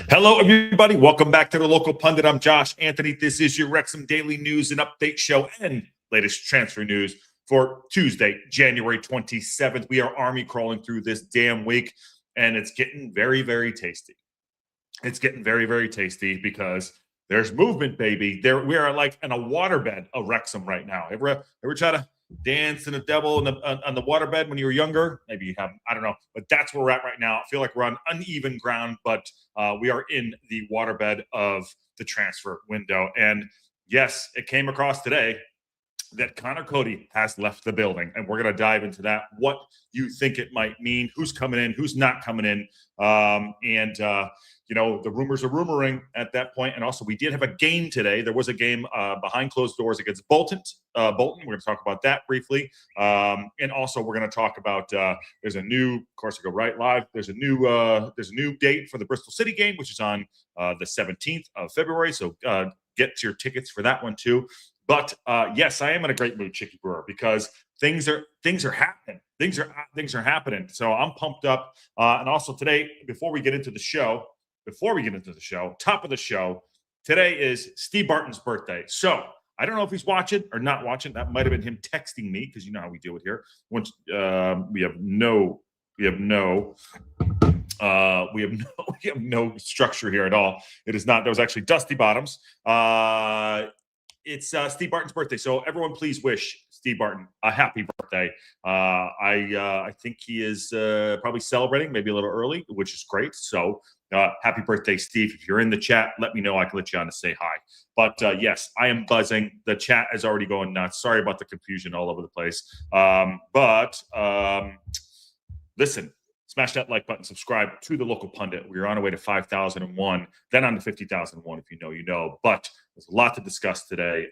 Hello, everybody. Welcome back to the Local Pundit. I'm Josh Anthony. This is your Wrexham Daily News and Update Show and latest transfer news for Tuesday, January 27th. We are army crawling through this damn week, and it's getting very, very tasty. It's getting very, very tasty because there's movement, baby. We are like in a waterbed of Wrexham right now. Ever try to dance in the devil on the waterbed when you were younger? Maybe you haven't. I don't know. But that's where we're at right now. I feel like we're on uneven ground, but we are in the waterbed of the transfer window. And yes, it came across today that Conor Coady has left the building, and we're going to dive into that, what you think it might mean, who's coming in, who's not coming in, the rumors are rumoring at that point. And also, we did have a game today. There was a game behind closed doors against Bolton. We're going to talk about that briefly, and also we're going to talk about there's a new, of course, I go right live. There's a new date for the Bristol City game, which is on the 17th of February. So get your tickets for that one too. But yes, I am in a great mood, Chicky Brewer, because things are happening. Things are happening. So I'm pumped up. And also today, before we get into the show, top of the show, today is Steve Barton's birthday. So I don't know if he's watching or not watching. That might have been him texting me, because you know how we do it here. Once we have no structure here at all. It is not. That was actually Dusty Bottoms. It's Steve Barton's birthday, so everyone please wish Steve Barton a happy birthday. I think he is probably celebrating maybe a little early, which is great. So happy birthday, Steve. If you're in the chat, let me know. I can let you on to say hi. But yes, I am buzzing. The chat is already going nuts. Sorry about the confusion all over the place. Listen. Smash that like button, subscribe to the Local Pundit. We are on our way to 5,001, then on to 50,001 if you know, you know. But there's a lot to discuss today.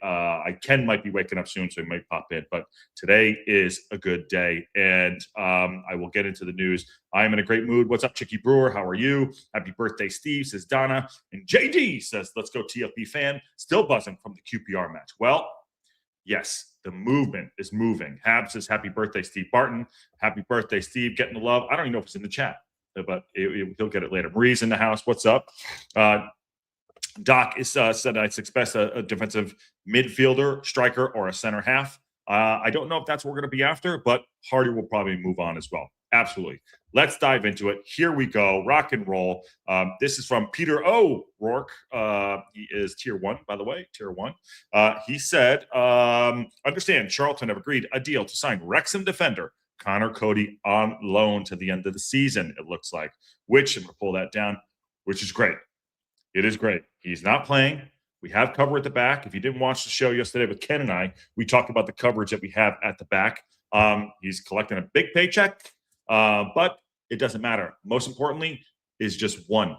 Ken might be waking up soon, so he might pop in. But today is a good day, and I will get into the news. I am in a great mood. What's up, Chicky Brewer? How are you? Happy birthday, Steve, says Donna. And JD says, let's go TFB fan. Still buzzing from the QPR match. Well, yes, the movement is moving. Hab says, happy birthday, Steve Barton. Happy birthday, Steve. Getting the love. I don't even know if it's in the chat, but he'll get it later. Marie's in the house. What's up? Doc is said I expect a defensive midfielder, striker, or a center half. I don't know if that's what we're going to be after, but Hardy will probably move on as well. Absolutely. Let's dive into it. Here we go. Rock and roll. This is from Peter O'Rourke. He is tier 1, by the way, tier 1. He said, understand Charlton have agreed a deal to sign Wrexham defender Conor Coady on loan to the end of the season, it looks like, which, I'm going to pull that down, which is great. It is great. He's not playing. We have cover at the back. If you didn't watch the show yesterday with Ken and I, we talked about the coverage that we have at the back. He's collecting a big paycheck, but it doesn't matter. Most importantly is just one.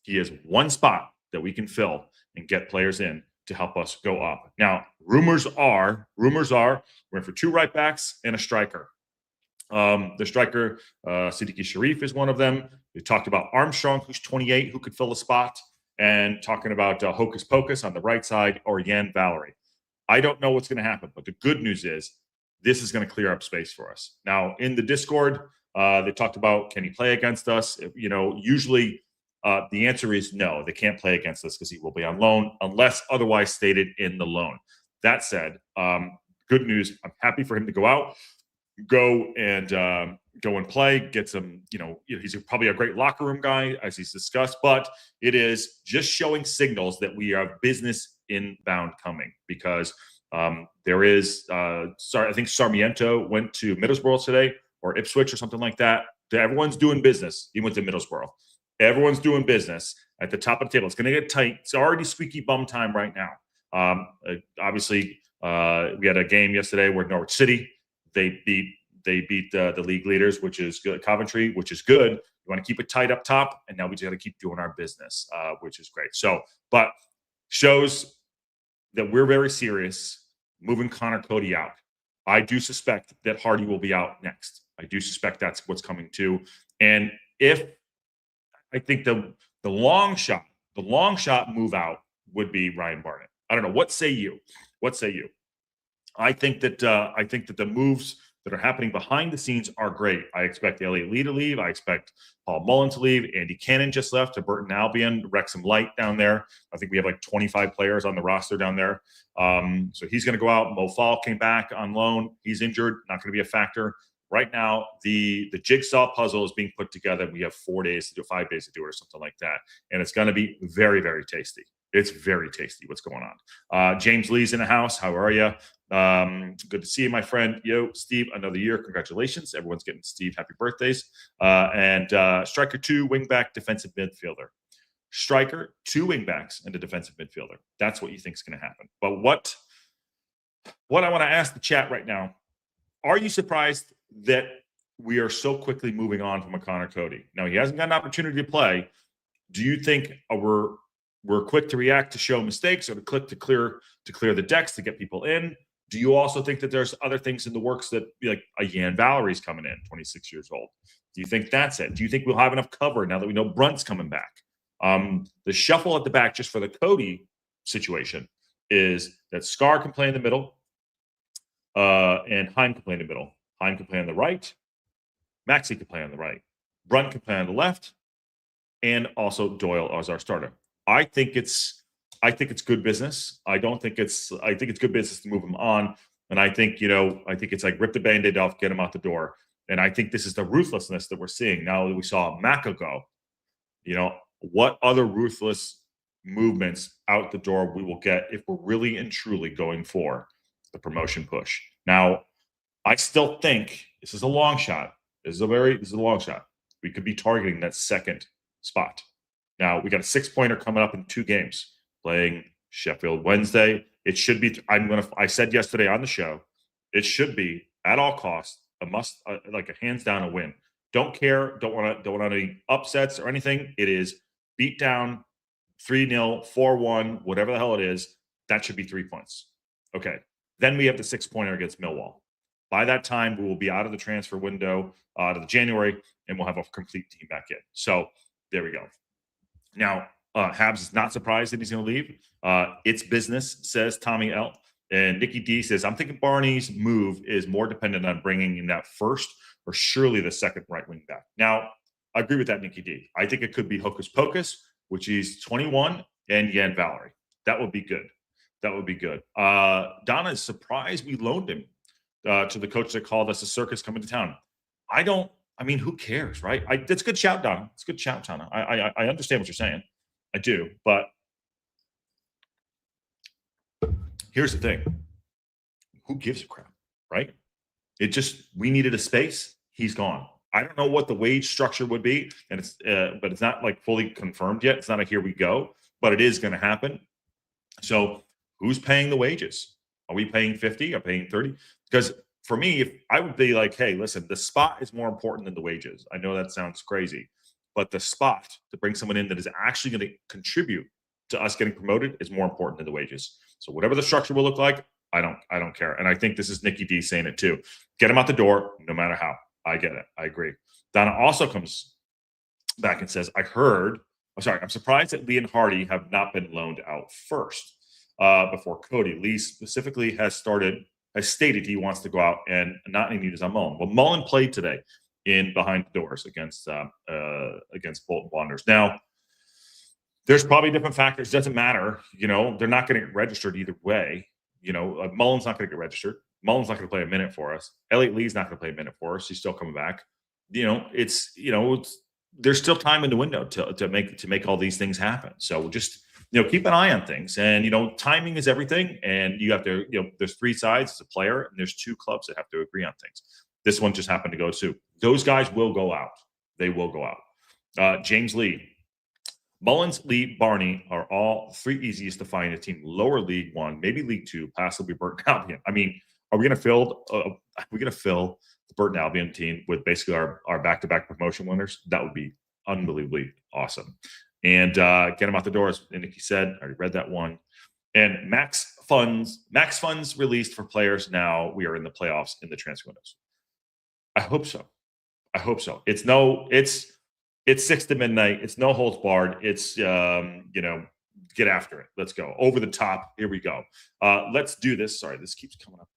He has one spot that we can fill and get players in to help us go up. Now, rumors are we're in for 2 right backs and a striker. The striker, Siddiqui Sharif, is one of them. We talked about Armstrong, who's 28, who could fill a spot, and talking about Hocus Pocus on the right side, or Yan Valerie. I don't know what's going to happen, but the good news is this is going to clear up space for us. Now, in the Discord, they talked about, can he play against us? Usually the answer is no. They can't play against us because he will be on loan unless otherwise stated in the loan. That said, good news. I'm happy for him to go and play, get some, he's probably a great locker room guy, as he's discussed, but it is just showing signals that we have business inbound coming, because there is, I think Sarmiento went to Middlesbrough today, or Ipswich or something like that. Everyone's doing business. He went to Middlesbrough. Everyone's doing business at the top of the table. It's going to get tight. It's already squeaky bum time right now. Obviously, we had a game yesterday where Norwich City, they beat the league leaders, which is good, Coventry, which is good. We want to keep it tight up top, and now we just got to keep doing our business, which is great. So, but shows that we're very serious moving Conor Coady out. I do suspect that Hardy will be out next. I do suspect that's what's coming too. And I think the long shot move out would be Ryan Barnett. I don't know. What say you? I think that the moves that are happening behind the scenes are great. I expect Elliot Lee to leave. I expect Paul Mullen to leave. Andy Cannon just left to Burton Albion, Wrexham Light down there. I think we have like 25 players on the roster down there. So he's going to go out. Mo Fall came back on loan. He's injured, not going to be a factor. Right now, the jigsaw puzzle is being put together. We have 5 days to do it or something like that. And it's going to be very, very tasty. It's very tasty what's going on. James Lee's in the house. How are you? Good to see you, my friend. Yo, Steve, another year. Congratulations. Everyone's getting Steve happy birthdays. And striker 2, wingback, defensive midfielder. Striker, 2 wingbacks, and a defensive midfielder. That's what you think is going to happen. But what I want to ask the chat right now, are you surprised that we are so quickly moving on from a Conor Coady? Now, he hasn't got an opportunity to play. Do you think we're quick to react to show mistakes or to click to clear the decks to get people in? Do you also think that there's other things in the works that, like a Yan Valerie's coming in, 26 years old? Do you think that's it? Do you think we'll have enough cover now that we know Brunt's coming back? The shuffle at the back just for the Cody situation is that Scar can play in the middle and Heim can play in the middle. Heim can play on the right. Maxey can play on the right. Brunt can play on the left. And also Doyle as our starter. I think it's good business. I think it's good business to move him on. And I think it's like rip the Band-Aid off, get him out the door. And I think this is the ruthlessness that we're seeing. Now that we saw Maka go, what other ruthless movements out the door we will get if we're really and truly going for the promotion push. Now, I still think this is a long shot. This is a long shot. We could be targeting that second spot. Now, we got a 6-pointer coming up in 2 games, playing Sheffield Wednesday. It should be, I said yesterday on the show, it should be at all costs a must, like a hands down a win. Don't care, don't want any upsets or anything. It is beat down 3-0, 4-1, whatever the hell it is. That should be 3 points. Okay. Then we have the 6-pointer against Millwall. By that time, we will be out of the transfer window, out of the January, and we'll have a complete team back in. So there we go. Now, Habs is not surprised that he's going to leave. It's business, says Tommy L. And Nikki D says, I'm thinking Barney's move is more dependent on bringing in that first or surely the second right wing back. Now, I agree with that, Nikki D. I think it could be Hocus Pocus, which is 21, and Yan Valerie. That would be good. That would be good. Donna is surprised we loaned him to the coach that called us a circus coming to town. Who cares, right? That's a good shout, Donna. It's a good shout, Donna. I understand what you're saying. I do. But here's the thing. Who gives a crap, right? We needed a space. He's gone. I don't know what the wage structure would be, and but it's not like fully confirmed yet. It's not a here we go, but it is going to happen. So who's paying the wages? Are we paying 50? Are we paying 30? Because for me, if I would be like, hey, listen, the spot is more important than the wages. I know that sounds crazy, but the spot to bring someone in that is actually going to contribute to us getting promoted is more important than the wages. So whatever the structure will look like, I don't care. And I think this is Nikki D saying it too. Get him out the door, no matter how. I get it. I agree. Donna also comes back and says, I'm surprised that Lee and Hardy have not been loaned out first before Cody. Lee specifically has stated he wants to go out and not any need is on Mullen. Well, Mullen played today in behind the doors against Bolton Wanderers. Now, there's probably different factors. It doesn't matter. They're not going to get registered either way. Mullen's not going to get registered. Mullen's not going to play a minute for us. Elliot Lee's not going to play a minute for us. He's still coming back. There's still time in the window to make all these things happen. So just keep an eye on things, and timing is everything. And you have to there's 3 sides as a player, and there's 2 clubs that have to agree on things. This one just happened to go to. Those guys will go out. They will go out. James Lee, Mullins, Lee, Barney are all 3 easiest to find a team. Lower League 1, maybe League 2, possibly Burton Albion. Are we going to fill? The Burton Albion team with basically our back-to-back promotion winners? That would be unbelievably awesome. And get them out the doors. And Nikki said, I already read that one. And max funds released for players now. We are in the playoffs in the transfer windows. I hope so. It's 6 to midnight. It's no holds barred. It's get after it. Let's go over the top. Here we go. Let's do this. Sorry, this keeps coming up.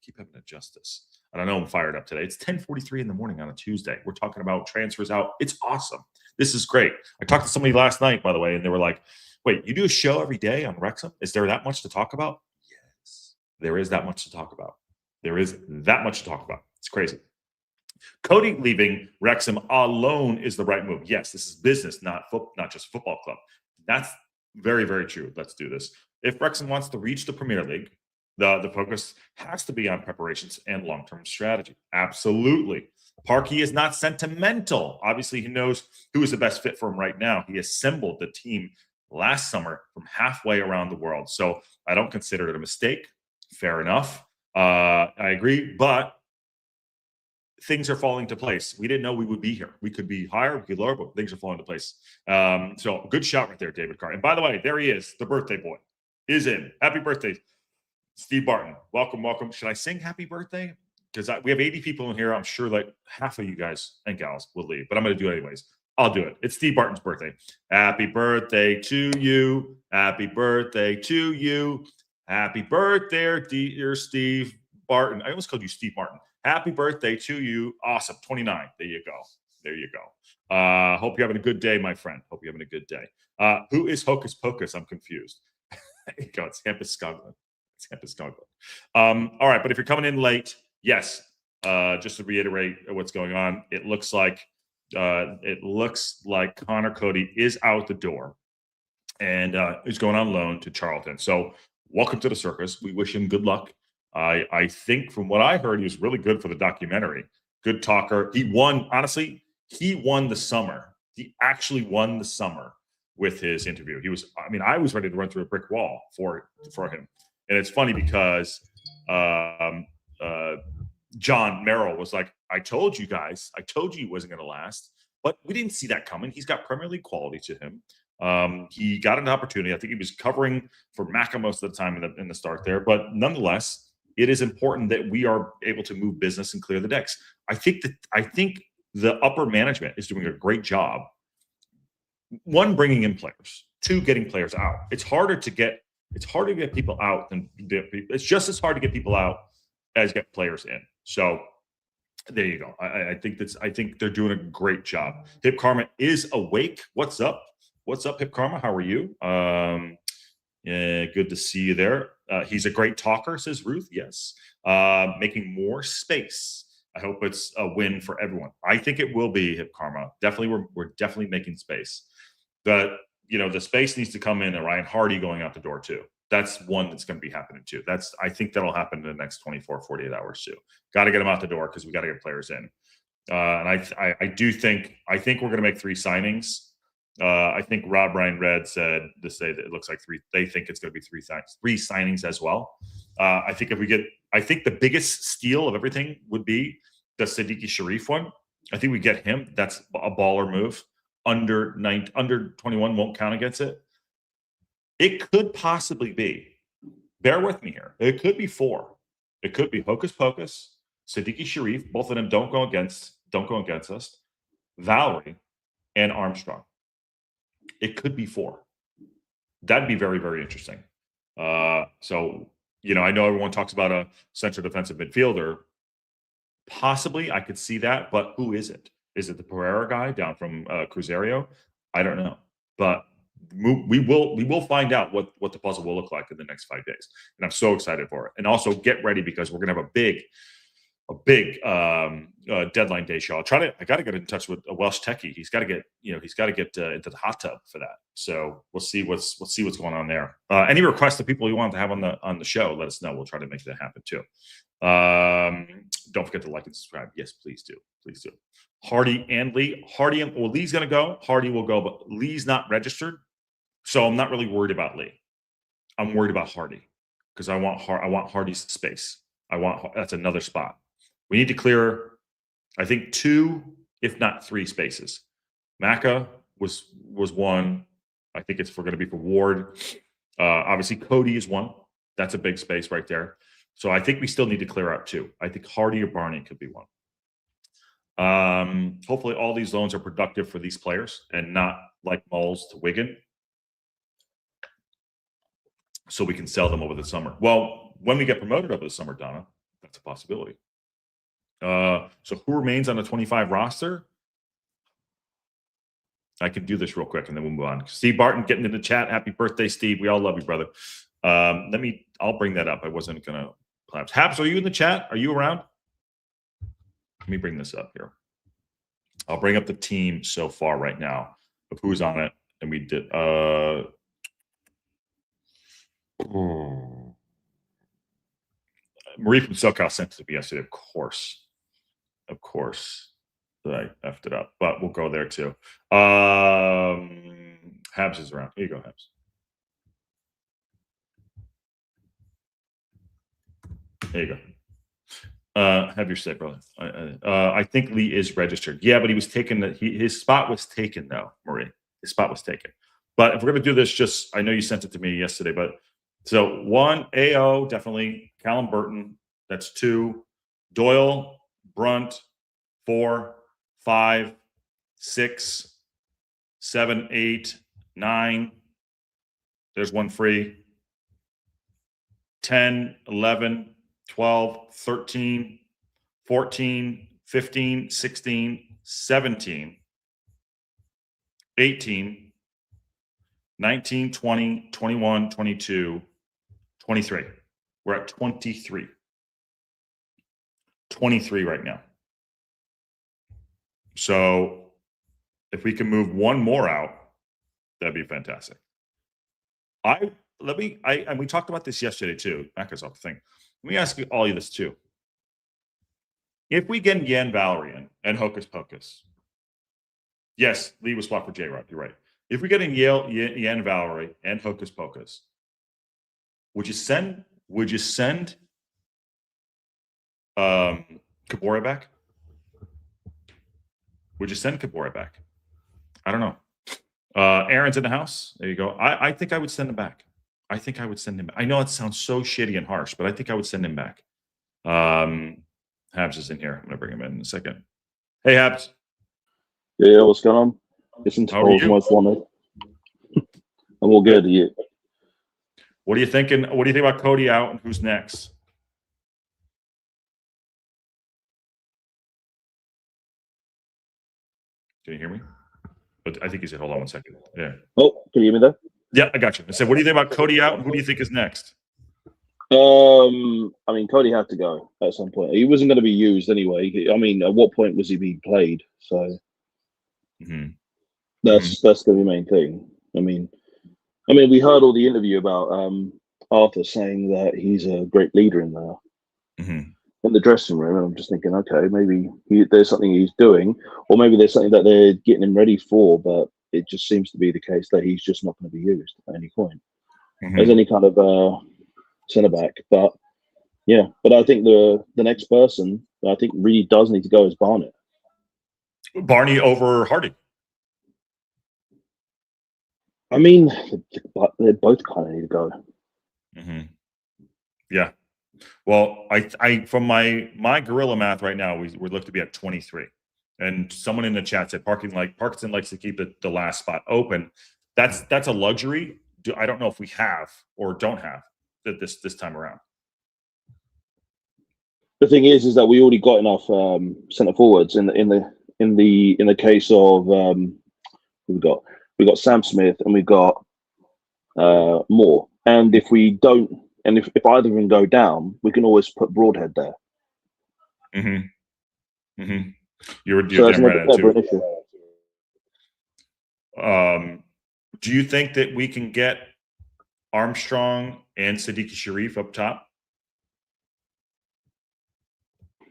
keep having to adjust this. I don't know. I'm fired up today. It's 10:43 in the morning on a Tuesday. We're talking about transfers out. It's awesome. This is great. I talked to somebody last night, by the way, and they were like, wait, you do a show every day on Wrexham? Is there that much to talk about? Yes, there is that much to talk about. There is that much to talk about. It's crazy. Cody leaving Wrexham alone is the right move. Yes, this is business, not just a football club. That's very, very true. Let's do this. If Wrexham wants to reach the Premier League, the focus has to be on preparations and long-term strategy. Absolutely. Parkey is not sentimental. Obviously, he knows who is the best fit for him right now. He assembled the team last summer from halfway around the world. So I don't consider it a mistake. Fair enough. I agree. But things are falling into place. We didn't know we would be here. We could be higher, we could lower, but things are falling into place. So good shot right there, David Carr. And by the way, there he is. The birthday boy is in. Happy birthday, Steve Barton. Welcome, welcome. Should I sing happy birthday? Because we have 80 people in here. I'm sure like half of you guys and gals will leave, but I'm going to do it anyways. I'll do it. It's Steve Barton's birthday. Happy birthday to you. Happy birthday to you. Happy birthday, dear Steve Barton. I almost called you Steve Martin. Happy birthday to you. Awesome. 29. There you go. There you go. Hope you're having a good day, my friend. Hope you're having a good day. Who is Hocus Pocus? I'm confused. There you go. It's Hampus Skoglund. It's Hampus Skoglund. All right. But if you're coming in late, yes, just to reiterate what's going on, it looks like Conor Coady is out the door and is going on loan to Charlton. So welcome to the circus. We wish him good luck. I think from what I heard, he was really good for the documentary. Good talker. He won, honestly, he won the summer. He actually won the summer with his interview. I was ready to run through a brick wall for him. And it's funny because John Merrill was like, I told you guys, I told you he wasn't going to last, but we didn't see that coming. He's got Premier League quality to him. He got an opportunity. I think he was covering for Macca most of the time in the start there, but nonetheless, it is important that we are able to move business and clear the decks. I think the upper management is doing a great job. One, bringing in players. Two, getting players out. It's harder to get people out than it's just as hard to get people out as get players in. So there you go. I think they're doing a great job. Hip Karma is awake. What's up? What's up, Hip Karma? How are you? Yeah, good to see you there. He's a great talker, says Ruth. Yes. Making more space. I hope it's a win for everyone. I think it will be, Hip Karma. Definitely, we're definitely making space. But the space needs to come in, and Ryan Hardy going out the door too. That's one that's going to be happening too. I think that'll happen in the next 24, 48 hours too. Got to get them out the door because we got to get players in. And I think we're going to make 3 signings. I think Rob Ryan Red said that it looks like 3. They think it's going to be 3 signings as well. I think the biggest steal of everything would be the Siddiqui Sharif one. I think we get him. That's a baller move. Under 21 won't count against it. It could possibly be. Bear with me here. It could be 4. It could be Hocus Pocus, Siddiqui Sharif. Both of them don't go against us. Valerie and Armstrong. It could be 4. That'd be very, very interesting. So, I know everyone talks about a central defensive midfielder. Possibly, I could see that, but who is it? Is it the Pereira guy down from Cruzeiro? I don't know. But we will find out what the puzzle will look like in the next 5 days. And I'm so excited for it. And also get ready because we're going to have a big deadline day show. I got to get in touch with a Welsh techie. He's got to get into the hot tub for that. So we'll see what's going on there. Any requests of people you want to have on the show, let us know. We'll try to make that happen too. Don't forget to like and subscribe. Yes, please do. Please do. Hardy and Lee. Lee's going to go. Hardy will go, but Lee's not registered. So I'm not really worried about Lee. I'm worried about Hardy because I want Hardy's space. That's another spot. We need to clear, I think, 2, if not 3 spaces. Macca was 1. I think it's going to be for Ward. Obviously, Cody is 1. That's a big space right there. So I think we still need to clear out 2. I think Hardy or Barney could be 1. Hopefully all these loans are productive for these players and not like Moles to Wigan. So we can sell them over the summer. Well, when we get promoted over the summer, Donna, That's a possibility. So who remains on the 25 roster? I can do this real quick and then we'll move on. Steve Barton getting in the chat. Happy birthday, Steve. We all love you, brother. I'll bring that up. I wasn't going to collapse. Haps, are you in the chat? Are you around? Let me bring this up here. I'll bring up the team so far right now of who's on it. And we did, Marie from SoCal sent it to me yesterday, of course. That I effed it up, but we'll go there too. Habs is around. Here you go, Habs. There you go. Have your say, brother. I think Lee is registered. Yeah, but he was taken. His spot was taken, though, Marie. His spot was taken. But if we're going to do this, just I know you sent it to me yesterday, but so 1, AO, definitely. Callum Burton, that's 2. Doyle, Brunt, 4, 5, 6, 7, 8, 9. There's 1 free. 10, 11, 12, 13, 14, 15, 16, 17, 18, 19, 20, 21, 22, 23. We're at 23. 23 right now. So if we can move 1 more out, that'd be fantastic. And we talked about this yesterday too. Macca's off the thing. Let me ask you all of this too. If we get Yan Valerie and Hocus Pocus, yes, Lee was swapped for J-Rod. You're right. If we get in Yan Valerie and Hocus Pocus, would you send Kabore back? Would you send Kabore back? I don't know. Aaron's in the house. There you go. I think I would send him back. I think I would send him back. I know it sounds so shitty and harsh, but I think I would send him back. Habs is in here. I'm going to bring him in a second. Hey, Habs. Yeah, what's going on? Listen to Paul's most wanted. I'm all good. Yeah. What are you thinking? What do you think about Cody out and who's next? Can you hear me? But I think he said, hold on 1 second. Yeah. Oh, can you hear me there? Yeah, I got you. I said, what do you think about Cody out and who do you think is next? I mean, Cody had to go at some point. He wasn't going to be used anyway. I mean, at what point was he being played? So that's going to be the main thing. I mean, we heard all the interview about Arthur saying that he's a great leader in there. In the dressing room, and I'm just thinking, okay, maybe there's something he's doing, or maybe there's something that they're getting him ready for, but it just seems to be the case that he's just not going to be used at any point as any kind of centre back. But yeah, but I think the next person that I think really does need to go is Barnett. Barney over Hardy. I mean, they both kind of need to go. Yeah. Well, I from my gorilla math right now, we're looking to be at 23. And someone in the chat said Parkinson likes to keep the last spot open. That's a luxury. I don't know if we have or don't have this time around. The thing is that we already got enough centre forwards in the case of we got Sam Smith and we got Moore. And if we don't, and if either of them go down, we can always put Broadhead there. You're damn right at too. Issue. Do you think that we can get Armstrong and Siddiqui Sharif up top?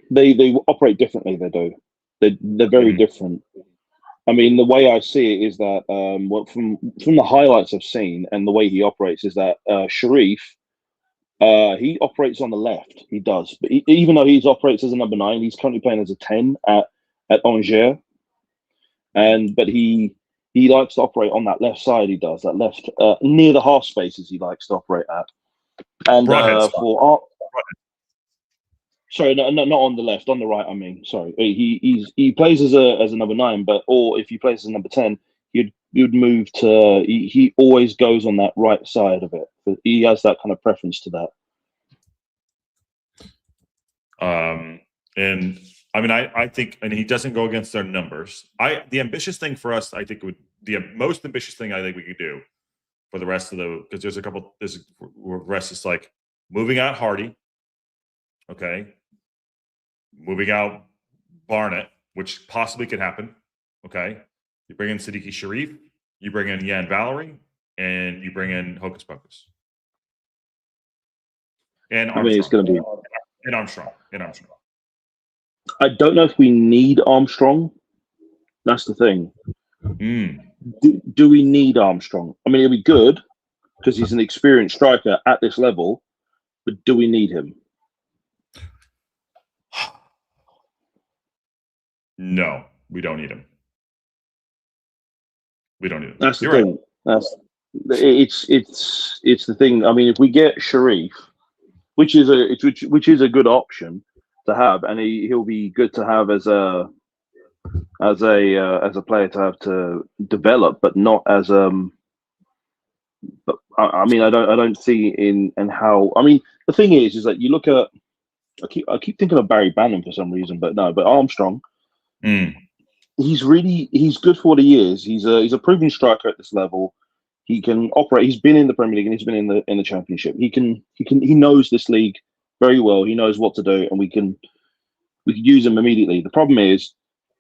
They operate differently. They do. They're very different. I mean, the way I see it is that from the highlights I've seen and the way he operates is that Sharif, he operates on the left. He does, but even though he operates as a number 9, he's currently playing as a 10 at Angers, but he likes to operate on that left side. He does that left near the half spaces. He likes to operate at, and sorry, no, not on the left, on the right. I mean, sorry, he plays as a number 9, or if he plays as a number 10, you'd move to. He always goes on that right side of it. But he has that kind of preference to that. And I mean, I think, and he doesn't go against their numbers. The ambitious thing for us, I think the most ambitious thing I think we could do for the rest of because there's a couple, rest is like moving out Hardy. Okay. Moving out Barnett, which possibly could happen. Okay. You bring in Siddiqui Sharif, you bring in Yan Valerie, and you bring in Hocus Pocus. And Armstrong. I mean, it's going to be and Armstrong. I don't know if we need Armstrong. That's the thing. Do we need Armstrong? I mean, it'll be good because he's an experienced striker at this level, but do we need him? No, we don't need him. We don't need him. That's the thing. Right. It's the thing. I mean, if we get Sharif, which is a good option to have, and he'll be good to have as a player to have to develop, but not as But I mean, I don't see in how. I mean, the thing is that you look at. I keep thinking of Barry Bannon for some reason, but no. But Armstrong, he's good for what he is. He's a proven striker at this level. He can operate. He's been in the Premier League and he's been in the Championship. He knows this league very well. He knows what to do, and we can use him immediately. The problem is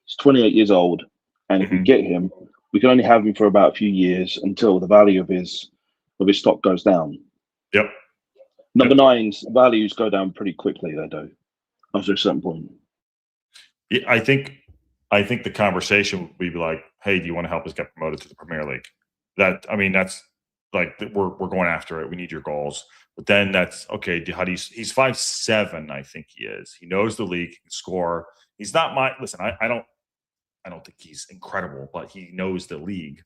he's 28 years old, and if we get him, we can only have him for about a few years until the value of his stock goes down. Yep. Number nine's values go down pretty quickly, they do, after a certain point. Yeah, I think the conversation would be like, "Hey, do you want to help us get promoted to the Premier League?" That's like we're going after it. We need your goals. But then that's okay. He's 5'7", I think he is. He knows the league, he can score. He's not listen. I don't think he's incredible, but he knows the league.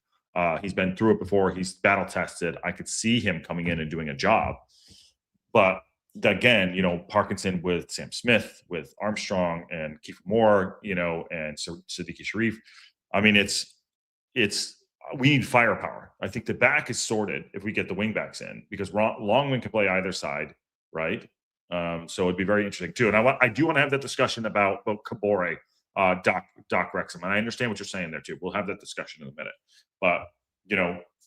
He's been through it before. He's battle tested. I could see him coming in and doing a job. But again, Parkinson with Sam Smith, with Armstrong and Kiefer Moore, and Siddiqui Sharif. I mean, we need firepower. I think the back is sorted if we get the wing backs in, because Longman can play either side, right? So it'd be very interesting too. And I do want to have that discussion about Kabore, Doc Wrexham, and I understand what you're saying there too. We'll have that discussion in a minute. But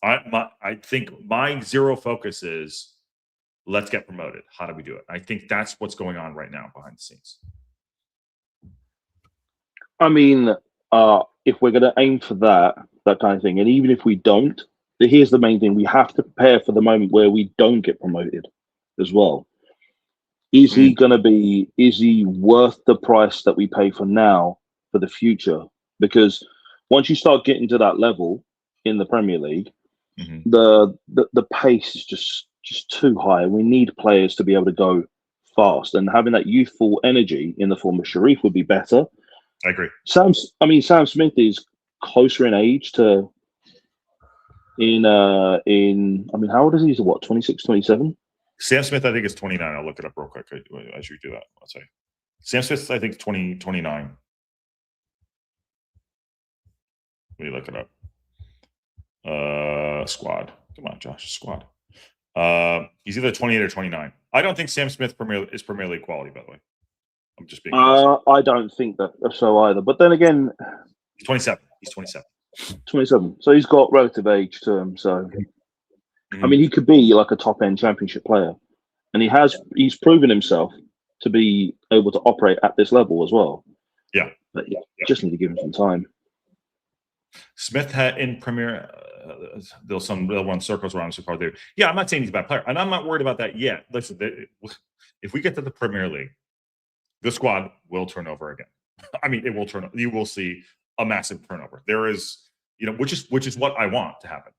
I think my zero focus is let's get promoted. How do we do it? I think that's what's going on right now behind the scenes. I mean, if we're going to aim for that kind of thing, and even if we don't, here's the main thing: we have to prepare for the moment where we don't get promoted as well. Is he going to be? Is he worth the price that we pay for now for the future? Because once you start getting to that level in the Premier League, the pace is just too high. We need players to be able to go fast, and having that youthful energy in the form of Sharif would be better. I agree. Sam Smith is closer in age to I mean, how old is he? He's what, 26, 27? Sam Smith, I think, is 29. I'll look it up real quick as you do that. I'll say Sam Smith, I think, 29. Let me look it up. Squad. Come on, Josh. Squad. He's either 28 or 29. I don't think Sam Smith is Premier League quality, by the way. I'm just being honest. I don't think that so either. But then again, he's 27. He's 27. 27. So he's got relative age to him. So I mean, he could be like a top end Championship player, and he's proven himself to be able to operate at this level as well. Yeah, but just need to give him some time. Smith had in Premier. They'll run circles around him so far there. Yeah, I'm not saying he's a bad player, and I'm not worried about that yet. Listen, if we get to the Premier League, the squad will turn over again. I mean, it will turn. You will see a massive turnover. There is, which is what I want to happen.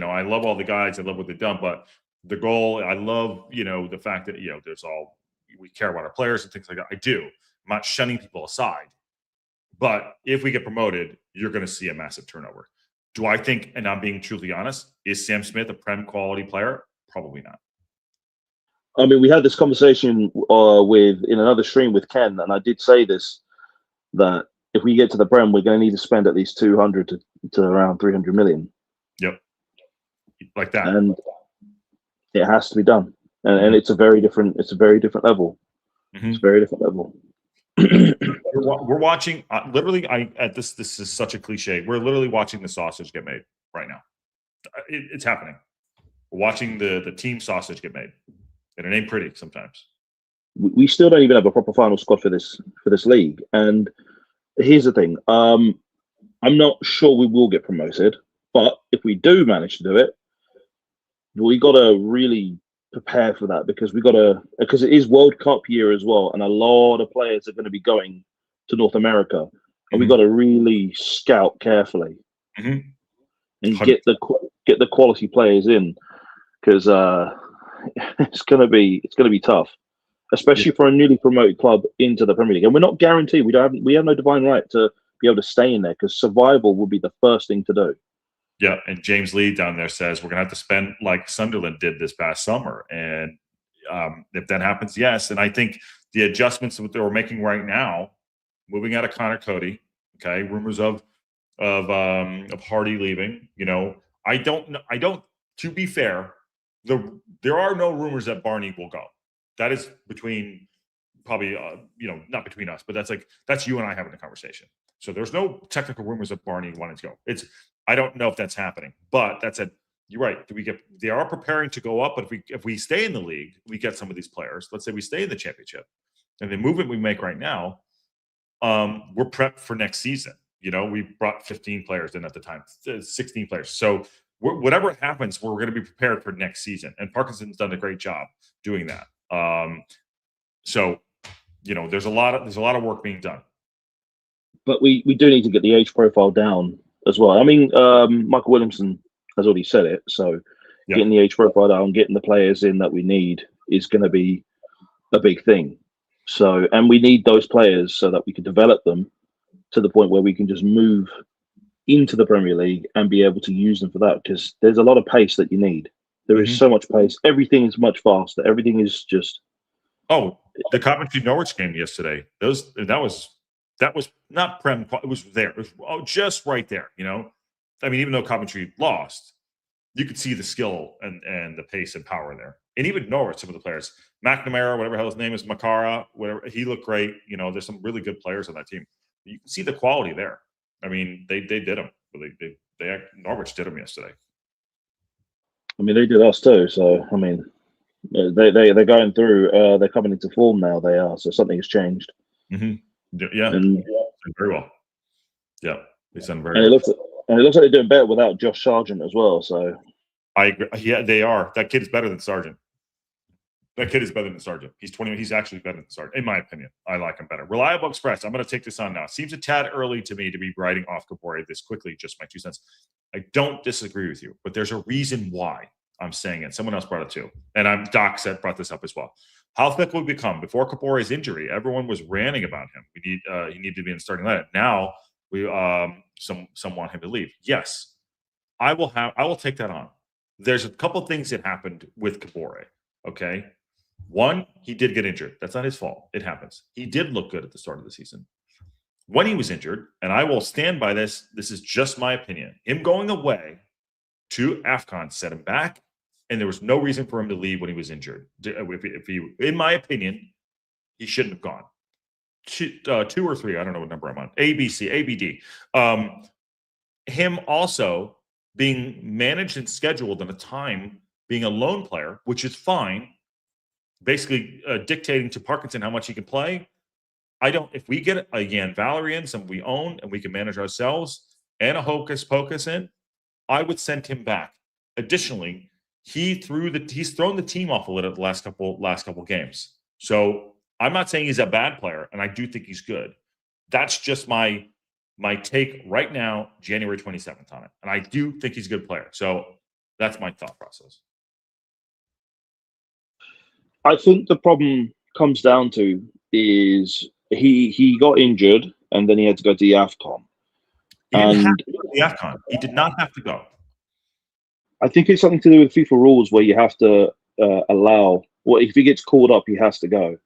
I love all the guys. I love what they've done, but the goal. I love, the fact that we care about our players and things like that. I do. I'm not shunning people aside, but if we get promoted, you're going to see a massive turnover. Do I think, and I'm being truly honest, is Sam Smith a Prem quality player? Probably not. I mean, we had this conversation in another stream with Ken, and I did say this, that if we get to the Prem, we're going to need to spend at least 200 to around 300 million. Yep. Like that. And it has to be done. And it's a very different level. It's a very different level. We're watching literally. This is such a cliche. We're literally watching the sausage get made right now. It's happening. We're watching the team sausage get made, and it ain't pretty sometimes. We still don't even have a proper final squad for this league. And here's the thing: I'm not sure we will get promoted, but if we do manage to do it, we got to really prepare for that, because because it is World Cup year as well, and a lot of players are going to be going to North America, and we got to really scout carefully and get the quality players in, because it's gonna be tough, especially for a newly promoted club into the Premier League. And we're not guaranteed. We have no divine right to be able to stay in there, because survival will be the first thing to do. Yeah, and James Lee down there says we're going to have to spend like Sunderland did this past summer. And if that happens, yes. And I think the adjustments that we're making right now, moving out of Conor Coady, okay, rumors of Hardy leaving, I don't know. To be fair, there are no rumors that Barney will go. That is between probably, not between us, but that's you and I having a conversation. So there's no technical rumors of Barney wanting to go. I don't know if that's happening, but that said, you're right. They are preparing to go up, but if we stay in the league, we get some of these players. Let's say we stay in the championship, and the movement we make right now, we're prepped for next season. We brought 15 players in at the time, 16 players. So whatever happens, we're going to be prepared for next season. And Parkinson's done a great job doing that. So there's a lot of work being done. But we do need to get the age profile down as well. I mean, Michael Williamson has already said it. So getting the age profile down, getting the players in that we need is going to be a big thing. So, and we need those players so that we can develop them to the point where we can just move into the Premier League and be able to use them for that, because there's a lot of pace that you need. There is so much pace. Everything is much faster. Everything is just. Oh, the Coventry Norwich game yesterday. That was not Prem. It was there. It was just right there. I mean, even though Coventry lost, you could see the skill and the pace and power there. And even Norwich, some of the players, McNamara, whatever hell his name is, Makara, whatever, he looked great. There's some really good players on that team. You can see the quality there. I mean, they did them. Norwich did them yesterday. I mean, they did us too. So I mean, they're going through. They're coming into form now. They are. So something has changed. Yeah, very well. Yeah, they've done very well. And it looks like they're doing better without Josh Sargent as well. So I agree. Yeah, they are. That kid is better than Sargent. That kid is better than Sargent. He's 20. He's actually better than Sargent, in my opinion. I like him better. Reliable Express. I'm going to take this on now. Seems a tad early to me to be writing off Kabore this quickly. Just my 2 cents. I don't disagree with you, but there's a reason why I'm saying it. Someone else brought it too, and Doc brought this up as well. How thick will we become? Before Kabore's injury, everyone was ranting about him. He needed to be in the starting lineup. Now we some want him to leave. Yes, I will take that on. There's a couple things that happened with Kabore. Okay. One, he did get injured. That's not his fault. It happens. He did look good at the start of the season. When he was injured, and I will stand by this, this is just my opinion, him going away to AFCON set him back, and there was no reason for him to leave when he was injured. If he, in my opinion, he shouldn't have gone. 2 or 3, I don't know what number I'm on. A, B, C, A, B, D. Him also being managed and scheduled in a time being a lone player, which is fine, basically dictating to Parkinson how much he can play. If we get again Valerie in, some we own and we can manage ourselves, and a hocus pocus in, I would send him back. Additionally, he's thrown the team off a little the last couple games. So I'm not saying he's a bad player, and I do think he's good. That's just my take right now, January 27th on it. And I do think he's a good player. So that's my thought process. I think the problem comes down to is he got injured and then he had to go to the AFCON. He didn't have to go to the AFCON. He did not have to go. I think it's something to do with FIFA rules where you have to allow. Well, if he gets called up, he has to go.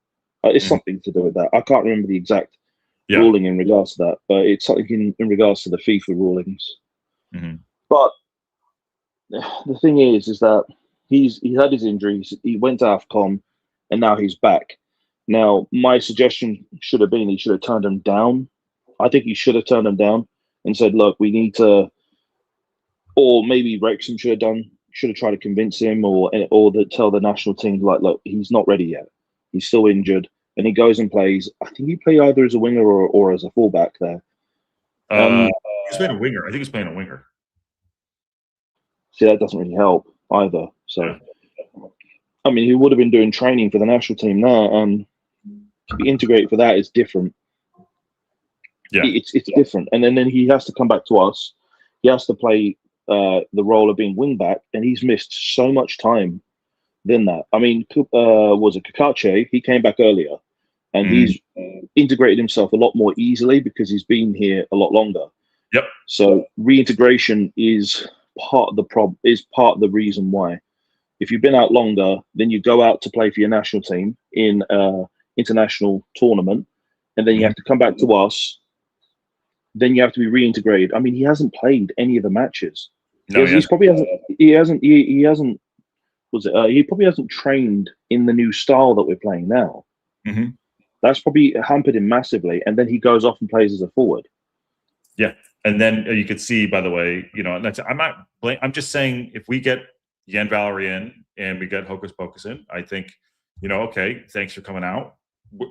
It's something to do with that. I can't remember the exact ruling in regards to that, but it's something in regards to the FIFA rulings. But the thing is that he's had his injuries. He went to AFCON, and now he's back. Now, my suggestion should have been he should have turned him down. I think he should have turned him down and said, "Look, we need to," or maybe Wrexham should have tried to convince him, or tell the national team, like, "Look, he's not ready yet. He's still injured," and he goes and plays. I think he played either as a winger or as a fullback there. He's playing a winger. I think he's playing a winger. See, that doesn't really help either. So, Yeah. I mean, he would have been doing training for the national team now, and to be integrated for that is different. Yeah, it's different. And then he has to come back to us. He has to play the role of being wing back, and he's missed so much time than that. I mean, was it Kakache? He came back earlier, and he's integrated himself a lot more easily because he's been here a lot longer. Yep. So reintegration is part of the problem. Is part of the reason why. If you've been out longer, then you go out to play for your national team in international tournament, and then you have to come back to us. Then you have to be reintegrated. I mean, he hasn't played any of the matches. No, he probably hasn't. He hasn't. Was it? He probably hasn't trained in the new style that we're playing now. Mm-hmm. That's probably hampered him massively. And then he goes off and plays as a forward. Yeah, and then you could see, by the way, you know, I'm just saying, if we get Jan Valerie in and we get Hocus Pocus in, I think, you know, okay, thanks for coming out.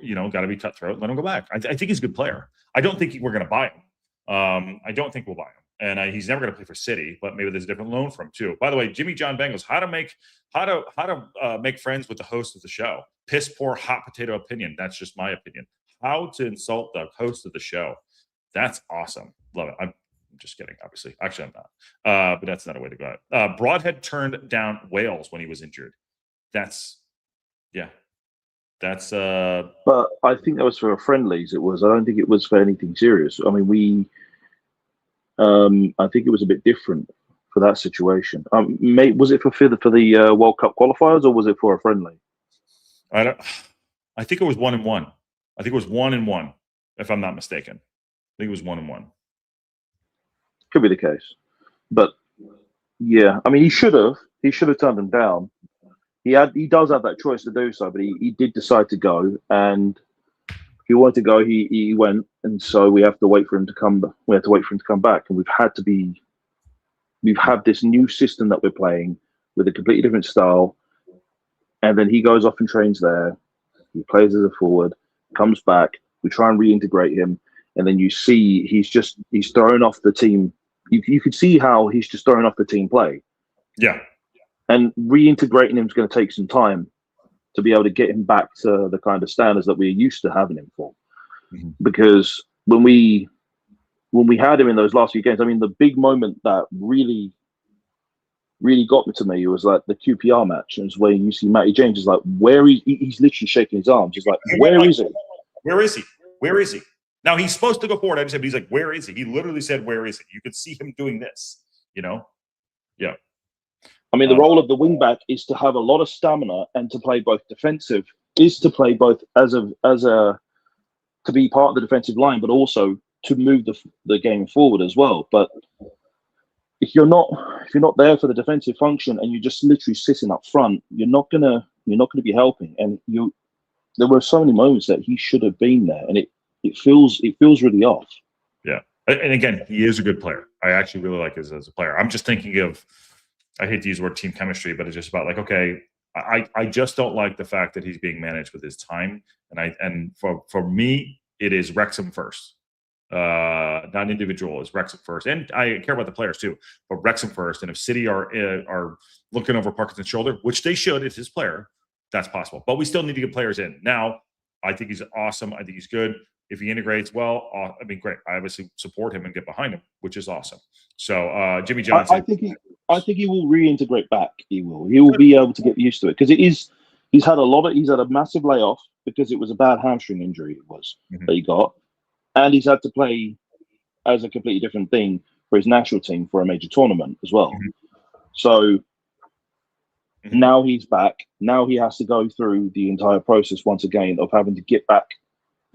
You know, got to be cutthroat. Let him go back. I think he's a good player. I don't think we're going to buy him. I don't think we'll buy him, and he's never going to play for City. But maybe there's a different loan for him too. By the way, Jimmy John Bengals, how to make friends with the host of the show? Piss poor hot potato opinion. That's just my opinion. How to insult the host of the show? That's awesome. Love it. I'm just kidding. Obviously, actually, I'm not. But that's not a way to go out. Broadhead turned down Wales when he was injured. That's. But I think that was for friendlies. It was. I don't think it was for anything serious. I mean, I think it was a bit different for that situation. Mate, was it for the World Cup qualifiers, or was it for a friendly? I think it was 1-1. I think it was 1-1, if I'm not mistaken. I think it was 1-1. Could be the case, but yeah, I mean, he should have turned him down. He does have that choice to do so, but he did decide to go, and if he wanted to go, he went, and so we have to wait for him to come. We have to wait for him to come back, and we've had this new system that we're playing with a completely different style, and then he goes off and trains there. He plays as a forward, comes back. We try and reintegrate him, and then you see he's thrown off the team. You could see how he's just thrown off the team play. Yeah. And reintegrating him is going to take some time to be able to get him back to the kind of standards that we're used to having him for. Mm-hmm. Because when we had him in those last few games, I mean, the big moment that really got to me was like the QPR match, and it's where you see Matty James is like, he's literally shaking his arms. He's like, where is he? Where is he? Where is he? Now he's supposed to go forward, but he's like, where is he? He literally said, where is he? You could see him doing this, you know? Yeah. I mean, the role of the wingback is to have a lot of stamina and to play both defensive, to play both to be part of the defensive line, but also to move the game forward as well. But if you're not there for the defensive function and you're just literally sitting up front, you're not gonna be helping. And there were so many moments that he should have been there, and it feels really off. Yeah, and again, he is a good player. I actually really like him as a player. I'm just thinking of. I hate to use the word team chemistry, but it's just about like, okay, I just don't like the fact that he's being managed with his time. And for me, it is Wrexham first. Not individual, is Wrexham first. And I care about the players too, but Wrexham first. And if City are looking over Parkinson's shoulder, which they should, it's his player, that's possible. But we still need to get players in. Now, I think he's awesome. I think he's good. If he integrates well, I mean, great. I obviously support him and get behind him, which is awesome. So Jimmy Johnson. I think he will reintegrate back. He will be able to get used to it, because he's had a massive layoff because it was a bad hamstring injury that he got, and he's had to play as a completely different thing for his national team for a major tournament as well. Mm-hmm. So now he's back. Now he has to go through the entire process once again of having to get back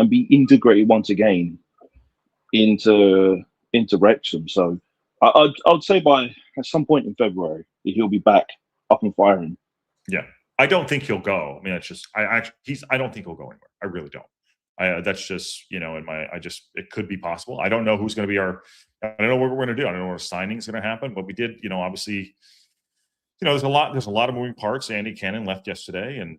and be integrated once again into Wrexham. So I'd say by at some point in February he'll be back up and firing. Yeah, I don't think he'll go. I mean, it's just I don't think he'll go anywhere. I really don't. That's just it could be possible. I don't know who's going to be I don't know what we're going to do. I don't know what signing is going to happen. But we did, obviously, there's a lot of moving parts. Andy Cannon left yesterday, and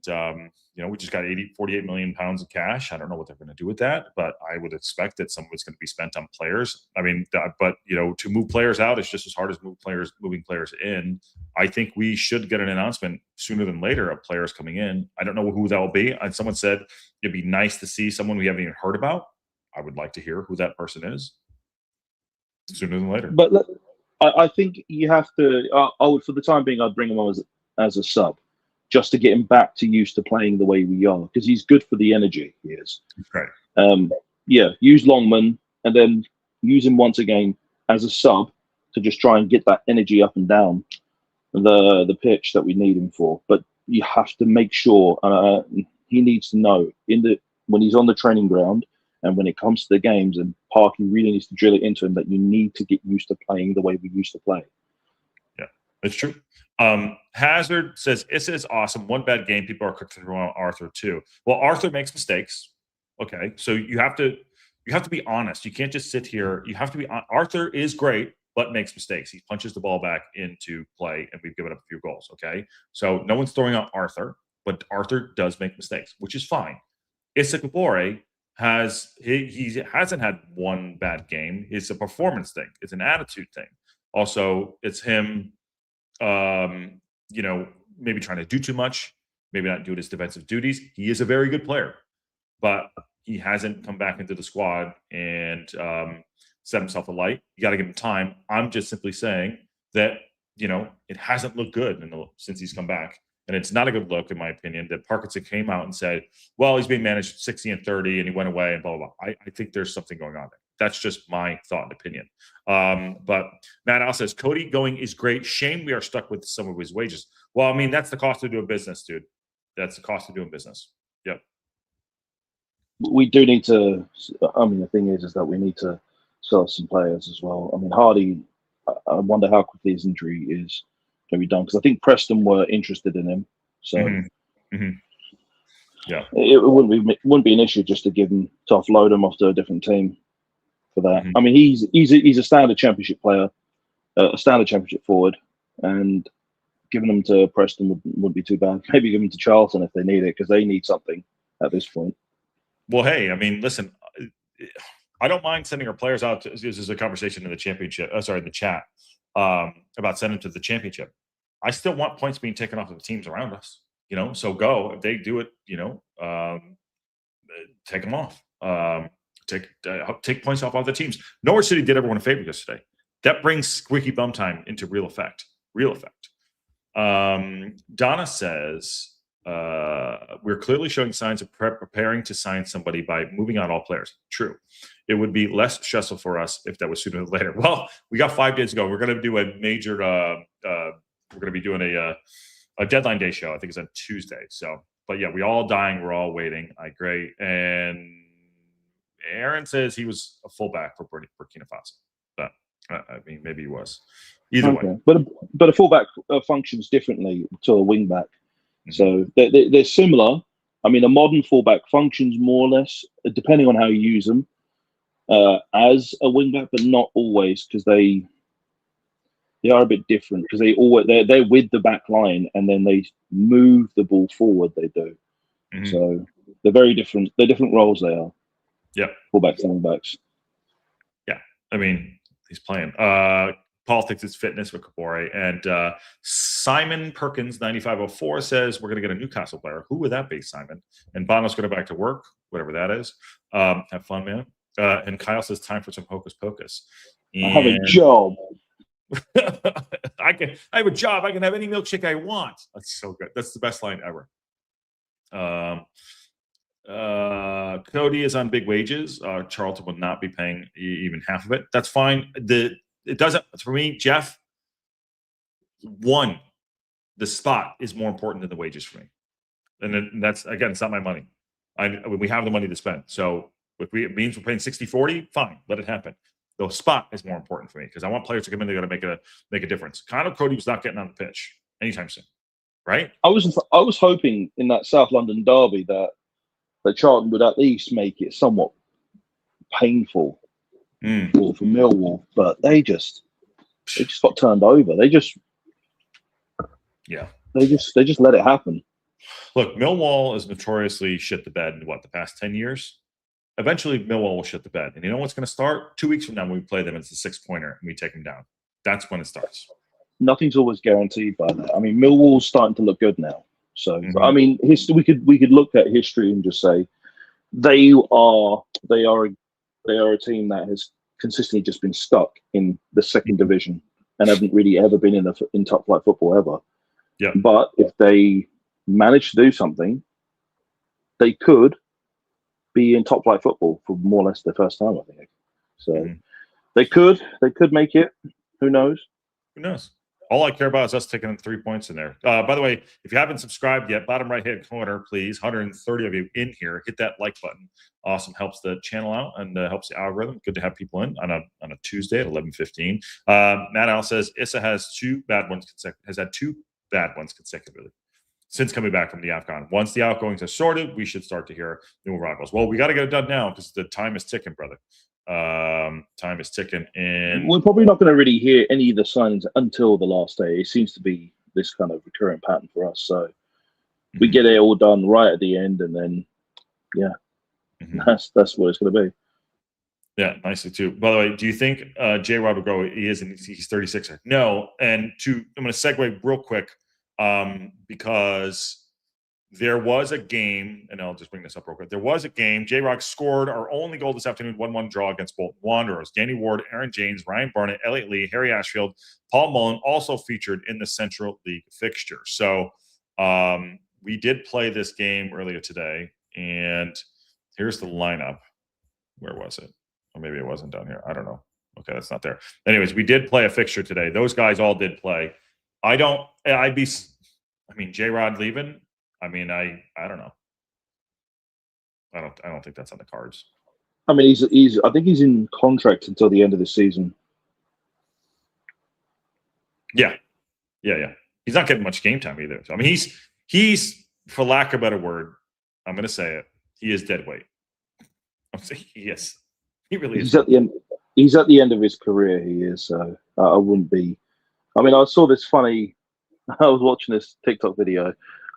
we just got 48 million pounds of cash. I don't know what they're going to do with that, but I would expect that some of it's going to be spent on players. I mean, but to move players out is just as hard as moving players in. I think we should get an announcement sooner than later of players coming in. I don't know who that will be. And someone said it'd be nice to see someone we haven't even heard about. I would like to hear who that person is sooner than later. But I think you have to. For the time being, I'd bring him on as a sub, just to get him back to used to playing the way we are, because he's good for the energy. He is. Right. Use Longman and then use him once again as a sub to just try and get that energy up and down the pitch that we need him for. But you have to make sure he needs to know when he's on the training ground and when it comes to the games, and Parky really needs to drill it into him that you need to get used to playing the way we used to play. Yeah, it's true. Hazard says Issa is awesome. One bad game, people are quick to throw on Arthur too. Well, Arthur makes mistakes. Okay, so you have to be honest. You can't just sit here. You have to be. Arthur is great, but makes mistakes. He punches the ball back into play, and we've given up a few goals. Okay, so no one's throwing out Arthur, but Arthur does make mistakes, which is fine. Issa Kabore he hasn't had one bad game. It's a performance thing. It's an attitude thing. Also, it's him, maybe trying to do too much, maybe not doing his defensive duties. He is a very good player, but he hasn't come back into the squad and set himself alight. You got to give him time. I'm just simply saying that, it hasn't looked good since he's come back. And it's not a good look, in my opinion, that Parkinson came out and said, well, he's being managed 60 and 30 and he went away and blah, blah, blah. I think there's something going on there. That's just my thought and opinion. But Matt Al says, Cody going is great. Shame we are stuck with some of his wages. Well, I mean, that's the cost of doing business, dude. That's the cost of doing business. Yep. We do need to, the thing is that we need to sell some players as well. I mean, Hardy, I wonder how quickly his injury is going to be done, because I think Preston were interested in him. So yeah, it wouldn't be an issue just to offload him off to a different team for that. I mean, he's a standard championship player, a standard championship forward, and giving them to Preston wouldn't be too bad. Maybe give them to Charlton if they need it, because they need something at this point. Well, hey, I mean, listen, I don't mind sending our players out. This is a conversation in the championship. In the chat about sending them to the championship. I still want points being taken off of the teams around us. So go if they do it. Take them off. Take points off other teams. Norwich City did everyone a favor yesterday. That brings squeaky bum time into real effect. Donna says, we're clearly showing signs of preparing to sign somebody by moving out all players. True. It would be less stressful for us if that was sooner than later. Well, we got 5 days to go. We're going to do a major, we're going to be doing a deadline day show. I think it's on Tuesday. So, but yeah, we all dying. We're all waiting. I agree. And Aaron says he was a fullback for Burkina Faso. But I mean, maybe he was. Either way. But a fullback functions differently to a wingback. So they're similar. I mean, a modern fullback functions more or less, depending on how you use them, as a wingback, but not always, because they are a bit different, because they're with the back line and then they move the ball forward. They do. So they're very different. They're different roles. They are. Yeah. Fullbacks and wingbacks. Yeah. I mean, he's playing. Paul thinks it's fitness with Kabore. And Simon Perkins, 9504, says we're going to get a Newcastle player. Who would that be, Simon? And Bono's going to go back to work, whatever that is. Have fun, man. And Kyle says time for some hocus pocus. I have a job. I have a job. I can have any milkshake I want. That's so good. That's the best line ever. Cody is on big wages. Charlton will not be paying even half of it. That's fine. It doesn't, for me, Jeff, the spot is more important than the wages for me. And that's, again, it's not my money. We have the money to spend. So if it means we're paying 60-40, fine, let it happen. The spot is more important for me, because I want players to come in, they're going to make a difference. Conor Coady was not getting on the pitch anytime soon. right? I was hoping in that South London derby that Charlton would at least make it somewhat painful for Millwall, but they just got turned over. They just let it happen. Look, Millwall is notoriously shit the bed in the past 10 years. Eventually, Millwall will shit the bed. And you know what's going to start? 2 weeks from now when we play them, it's the 6-pointer and we take them down. That's when it starts. Nothing's always guaranteed by that. I mean, Millwall's starting to look good now. So, I mean, we could look at history and just say they are a team that has consistently just been stuck in the second division and haven't really ever been in top flight football ever. Yeah. But if they manage to do something, they could be in top flight football for more or less the first time, I think. So they could make it. Who knows? Who knows? All I care about is us taking 3 points in there. By the way, if you haven't subscribed yet, bottom right-hand corner, please. 130 of you in here. Hit that like button. Awesome. Helps the channel out and helps the algorithm. Good to have people in on a Tuesday at 11:15. Matt Al says Issa has had two bad ones consecutively since coming back from the AFCON. Once the outgoings are sorted, we should start to hear new arrivals. Well, we got to get it done now because the time is ticking, brother. Time is ticking, and we're probably not going to really hear any of the signings until the last day. It seems to be this kind of recurring pattern for us. So we get it all done right at the end, and then that's what it's going to be. Yeah, nicely too. By the way, do you think J. Rod will go? He's 36. No, and I'm going to segue real quick because there was a game, and I'll just bring this up real quick. There was a game. J-Rock scored our only goal this afternoon, 1-1 draw against Bolton Wanderers. Danny Ward, Aaron James, Ryan Barnett, Elliot Lee, Harry Ashfield, Paul Mullen also featured in the Central League fixture. So we did play this game earlier today, and here's the lineup. Where was it? Or maybe it wasn't down here. I don't know. Okay, that's not there. Anyways, we did play a fixture today. Those guys all did play. J-Rod leaving. I mean, I don't know. I don't think that's on the cards. I mean, I think he's in contract until the end of the season. Yeah. He's not getting much game time either. So, I mean, he's for lack of a better word, I'm going to say it. He is dead weight. I'm saying he is. He really is. He's at the end of his career. He is. So I wouldn't be. I mean, I saw this funny. I was watching this TikTok video.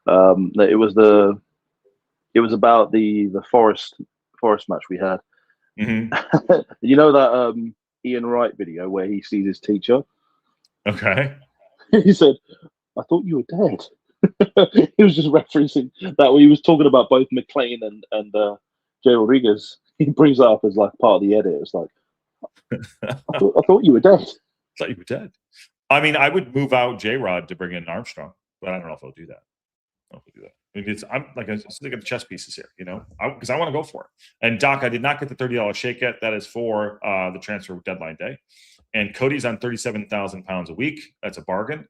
That it was about the Forest match we had. You know that Ian Wright video where he sees his teacher? Okay. He said, "I thought you were dead." He was just referencing that when he was talking about both McLean and Jay Rodriguez. He brings that up as like part of the edit. It's like, I thought you were dead. I thought you were dead. I mean, I would move out J-Rod to bring in Armstrong, but I don't know if he'll do that. I mean, I'm just looking at the chess pieces here, because I want to go for it. And Doc, I did not get the $30 shake yet. That is for the transfer deadline day. And Cody's on 37,000 pounds a week. That's a bargain.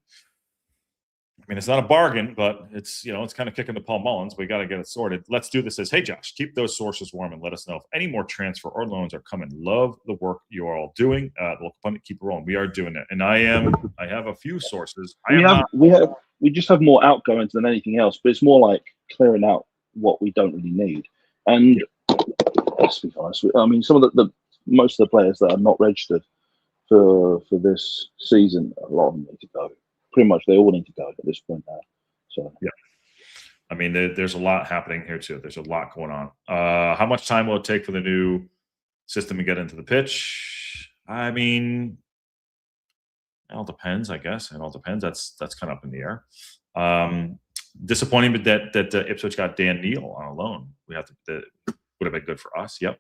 I mean, it's not a bargain, but it's kind of kicking the Paul Mullins. We got to get it sorted. Let's do this. Hey, Josh, keep those sources warm and let us know if any more transfer or loans are coming. Love the work you are all doing. Local Pundit, keep it rolling. We are doing it, and I have a few sources. We just have more outgoings than anything else, but it's more like clearing out what we don't really need. And let's be honest, I mean, some of most of the players that are not registered for this season, a lot of them need to go. Pretty much, they all need to go at this point now. So yeah, I mean, there's a lot happening here too. There's a lot going on. How much time will it take for the new system to get into the pitch? I mean, it all depends, I guess. It all depends. That's kind of up in the air. Disappointing, but that Ipswich got Dan Neal on a loan. That would have been good for us. Yep,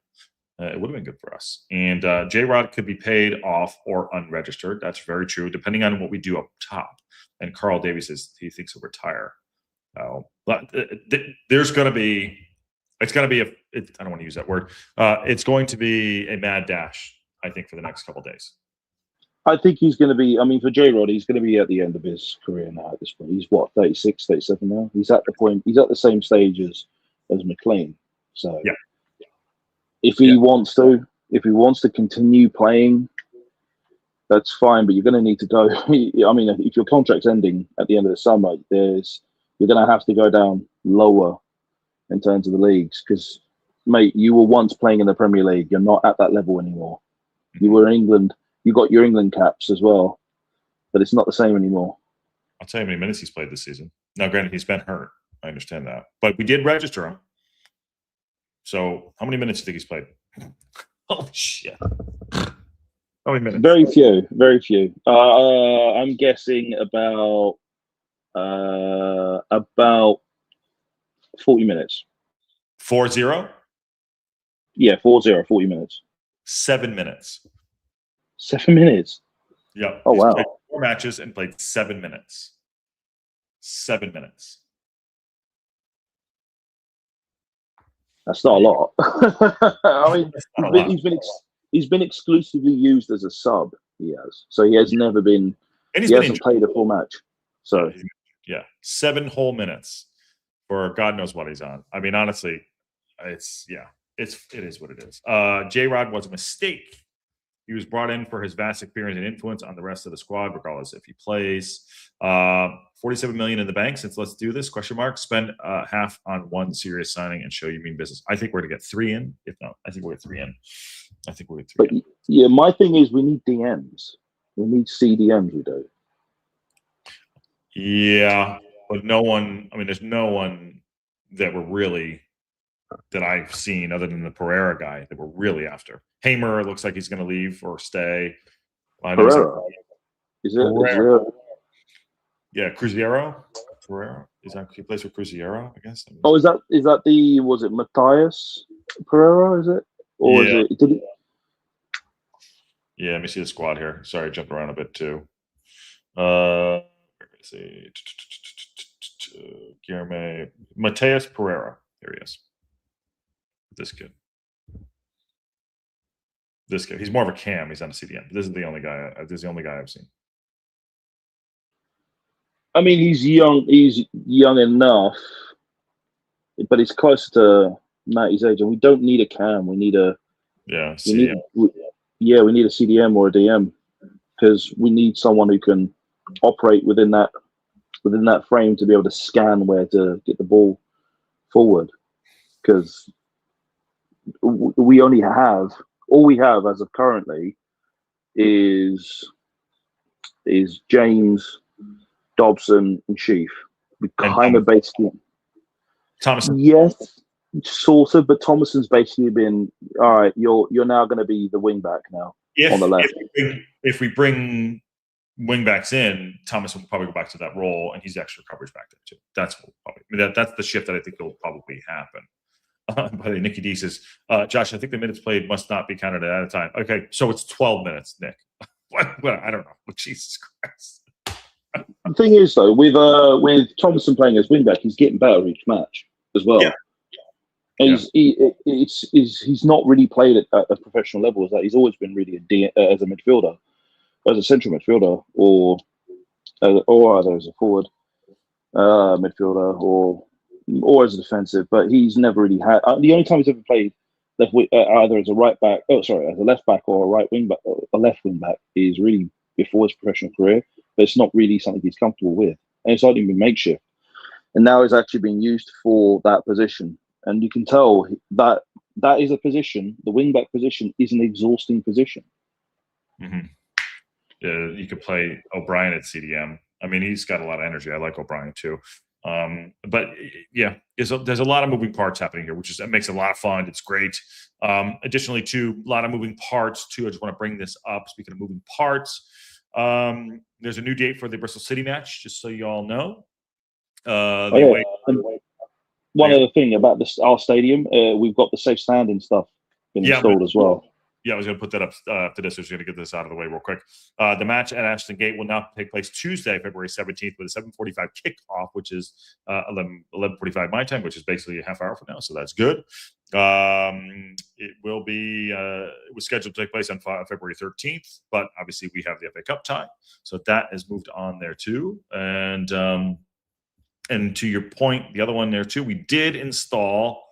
it would have been good for us. And J-Rod could be paid off or unregistered. That's very true, depending on what we do up top. And Carl Davies says he thinks he'll retire. But there's going to be. It's going to be I don't want to use that word. It's going to be a mad dash, I think, for the next couple of days. I think he's going to be, I mean, for J-Rod, he's going to be at the end of his career now at this point. He's what, 36, 37 now? He's at the same stage as McLean. So yeah. If he wants to continue playing, that's fine, but you're going to need to go. I mean, if your contract's ending at the end of the summer, there's you're going to have to go down lower in terms of the leagues because, mate, you were once playing in the Premier League. You're not at that level anymore. You were in England. You got your England caps as well, but it's not the same anymore. I'll tell you how many minutes he's played this season. Now, granted, he's been hurt. I understand that, but we did register him. So, how many minutes do you think he's played? Oh shit! How many minutes? Very few. Very few. I'm guessing about 40 minutes. 4-0? Yeah, 4-0, 40 minutes. 7 minutes. 7 minutes? Yep. Oh, He's wow. played 4 matches and played 7 minutes. 7 minutes. That's not a lot. I mean, he's been exclusively used as a sub. He has. So he has never been. And he hasn't played a full match. So yeah, 7 whole minutes for God knows what he's on. I mean, honestly, it is what it is. J-Rod was a mistake. He was brought in for his vast experience and influence on the rest of the squad, regardless if he plays. 47 million in the bank since let's do this, ? Spend half on one serious signing and show you mean business. I think we're going to get 3 in. If not, I think we'll get 3 in. But yeah, my thing is we need DMs. We need CDMs, we do. Yeah, but no one, I mean, there's no one that I've seen other than the Pereira guy that we're really after. Hamer looks like he's going to leave or stay. Pereira? Is it? Yeah, Cruzeiro. Pereira? Is that he plays for Cruzeiro, I guess? Oh, is that was it Matthias Pereira, is it? Or yeah. is it? Yeah, let me see the squad here. Sorry, I jumped around a bit too. Let's see. Guilherme. Matheus Pereira. There he is. This kid. He's more of a cam. He's on a CDM. This is the only guy. This is the only guy I've seen. I mean, he's young. He's young enough, but he's close to Matty's age, and we don't need a cam. We need a CDM. we need a CDM or a DM because we need someone who can operate within that frame to be able to scan where to get the ball forward. Because all we have as of currently is James, Dobson, and Sheaf. We kind of basically Thomason. Yes, sort of, but Thomason's basically been all right. You're now going to be the wing back now on the left. If we bring wing backs in, Thomas will probably go back to that role, and he's extra coverage back there too. That's the shift that I think will probably happen. By the way, Nicky D says, Josh, I think the minutes played must not be counted at a time. Okay, so it's 12 minutes, Nick. What? I don't know. Jesus Christ. The thing is, though, with Thomason playing as wing back, he's getting better each match as well. Yeah. And he's not really played at a professional level as that. He's always been really as a midfielder, as a central midfielder, or either as a forward midfielder or as a defensive. But he's never really had. The only time he's ever played either as a right back, as a left back or a right wing back, a left wing back is really before his professional career. But it's not really something he's comfortable with, and it's not even makeshift. And now he's actually being used for that position. And you can tell that is a position. The wing-back position is an exhausting position. Mm-hmm. Yeah, you could play O'Brien at CDM. I mean, he's got a lot of energy. I like O'Brien too. But yeah, there's a lot of moving parts happening here, which makes it a lot of fun. It's great. Additionally, too, a lot of moving parts too. I just want to bring this up. Speaking of moving parts, there's a new date for the Bristol City match, just so you all know. One other thing about our stadium, we've got the safe standing stuff installed as well. Yeah, I was going to put that up after this. I was going to get this out of the way real quick. The match at Ashton Gate will now take place Tuesday, February 17th, with a 7:45 kickoff, which is 11:45 my time, which is basically a half hour from now. So that's good. It will be. It was scheduled to take place on February 13th, but obviously we have the FA Cup tie, so that has moved on there too. And to your point, the other one there too, we did install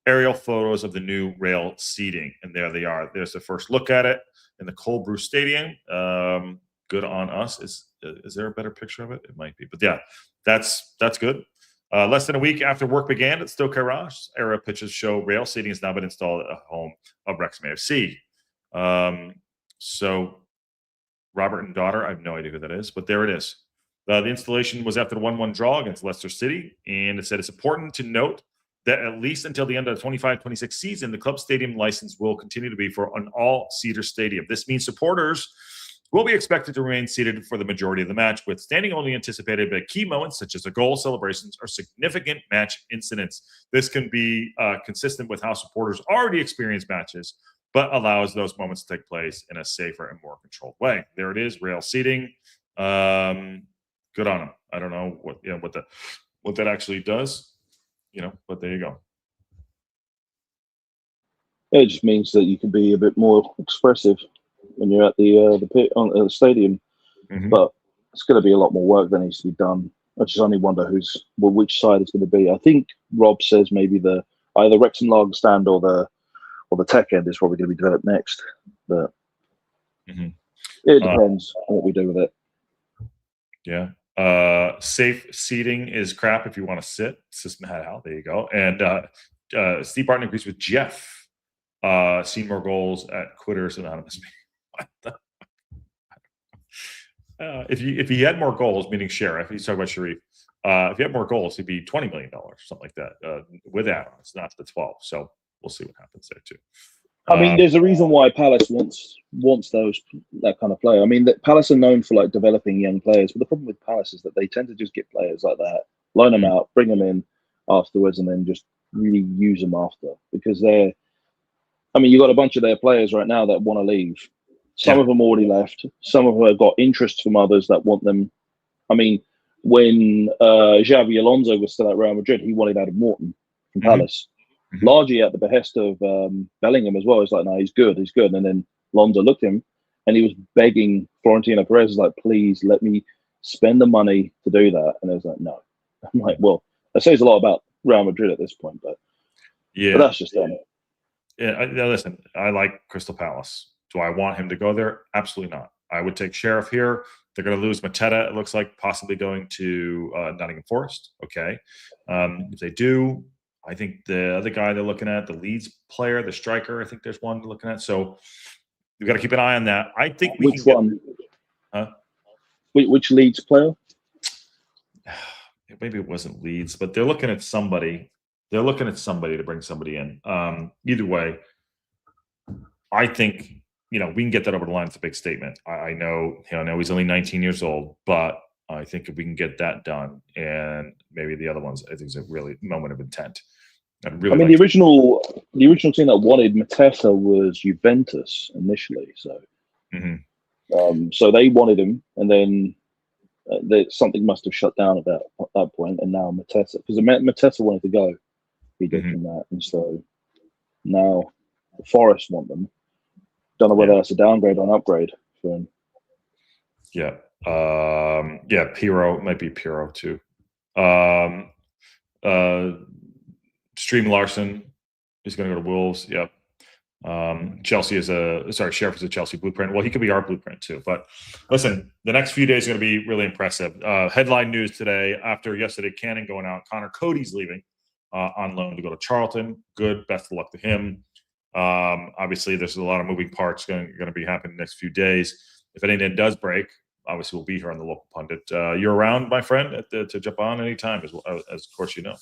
aerial photos of the new rail seating, and there they are. There's the first look at it in the Cold Brew Stadium. Good on us. Is there a better picture of it? It might be, but yeah, that's good. Less than a week after work began at Stoke Garage, era pitches show rail seating has now been installed at the home of Wrexham AFC. So Robert and daughter, I have no idea who that is, but there it is. The installation was after the 1-1 draw against Leicester City, and it said it's important to note that at least until the end of the 25-26 season, the club stadium license will continue to be for an all-seater stadium. This means supporters will be expected to remain seated for the majority of the match, with standing only anticipated, but key moments such as the goal celebrations or significant match incidents. This can be consistent with how supporters already experience matches, but allows those moments to take place in a safer and more controlled way. There it is, rail seating. Good on them. I don't know what that actually does, but there you go. It just means that you can be a bit more expressive when you're at the pit at the stadium, but it's going to be a lot more work that needs to be done. I just only wonder which side it's going to be. I think Rob says maybe either Wrexham Lager stand or the tech end is probably going to be developed next, but it depends on what we do with it. Yeah. Safe seating is crap if you want to sit. System had out. There you go. And Steve Barton agrees with Jeff. Seen more goals at Quitters Anonymous. If he had more goals, meaning Sheriff, he's talking about Sharif. If he had more goals, he'd be $20 million, something like that, with add-ons, not the 12. So we'll see what happens there too. I mean, there's a reason why Palace wants that kind of player. I mean, Palace are known for like developing young players, but the problem with Palace is that they tend to just get players like that, loan them out, bring them in afterwards, and then just really use them after, because you've got a bunch of their players right now that want to leave. Some of them already left. Some of them have got interest from others that want them. I mean, when Xavi Alonso was still at Real Madrid, he wanted Adam Morton from Palace, largely at the behest of Bellingham as well. It's like, no, he's good. And then Alonso looked at him, and he was begging Florentino Perez, like, please let me spend the money to do that. And I was like, no. I'm like, well, that says a lot about Real Madrid at this point, but that's just them. Yeah, listen, I like Crystal Palace. Do I want him to go there? Absolutely not. I would take Sheriff here. They're going to lose Mateta, it looks like, possibly going to Nottingham Forest. Okay. If they do, I think the other guy they're looking at, the Leeds player, the striker, I think there's one they're looking at. So we've got to keep an eye on that. I think which Leeds player? Maybe it wasn't Leeds, but they're looking at somebody. They're looking at somebody to bring somebody in. Either way, I think, we can get that over the line. It's a big statement. I know he's only 19 years old, but I think if we can get that done, and maybe the other ones, I think it's a really moment of intent. The original team that wanted Mateta was Juventus initially. So, so they wanted him, and then something must have shut down at that point, and now Mateta, because Mateta wanted to go, he did from that, and so now the Forest want them. Don't know whether that's a downgrade or an upgrade for him. Yeah. Pirro, might be Pirro too. Stream Larson is going to go to Wolves. Yep. Sheriff is a Chelsea blueprint. Well, he could be our blueprint too. But listen, the next few days are going to be really impressive. Headline news today, after yesterday Cannon going out, Conor Coady's leaving on loan to go to Charlton. Good. Best of luck to him. Obviously, there's a lot of moving parts going to be happening the next few days. If anything does break, obviously we'll be here on the Local Pundit. You're around, my friend, to jump on anytime, as of course you know.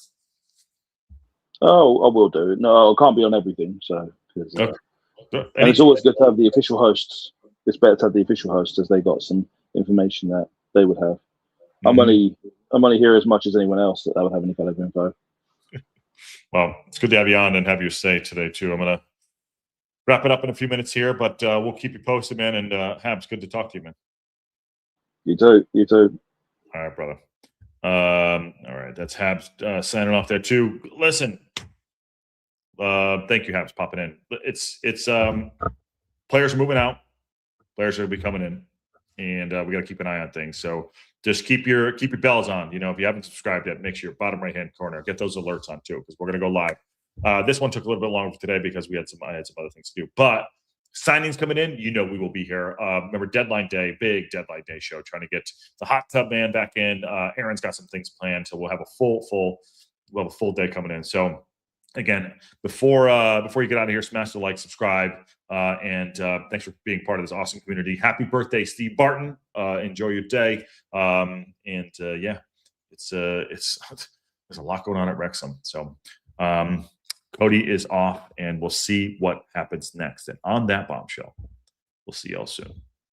Oh, I will do. No, I can't be on everything. So, and it's always good to have the official hosts. It's better to have the official hosts, as they got some information that they would have. I'm only here as much as anyone else that would have any kind of info. Well, it's good to have you on and have your say today too. I'm gonna wrap it up in a few minutes here, but we'll keep you posted, man. And Habs, good to talk to you, man. You too. All right, brother. All right, that's Habs signing off there too. Listen, thank you, Habs, popping in. It's players are moving out, players are going to be coming in, and we got to keep an eye on things. So just keep your bells on. If you haven't subscribed yet, make sure your bottom right hand corner, get those alerts on too, because we're going to go live. This one took a little bit longer for today because I had some other things to do, but signings coming in, you know we will be here. Remember, deadline day, big deadline day show, trying to get the hot tub man back in. Aaron's got some things planned, so we'll have a full day coming in. So again, before you get out of here, smash the like, subscribe, and thanks for being part of this awesome community. Happy birthday, Steve Barton. Enjoy your day. Yeah, it's there's a lot going on at Wrexham. So Cody is off, and we'll see what happens next. And on that bombshell, we'll see y'all soon.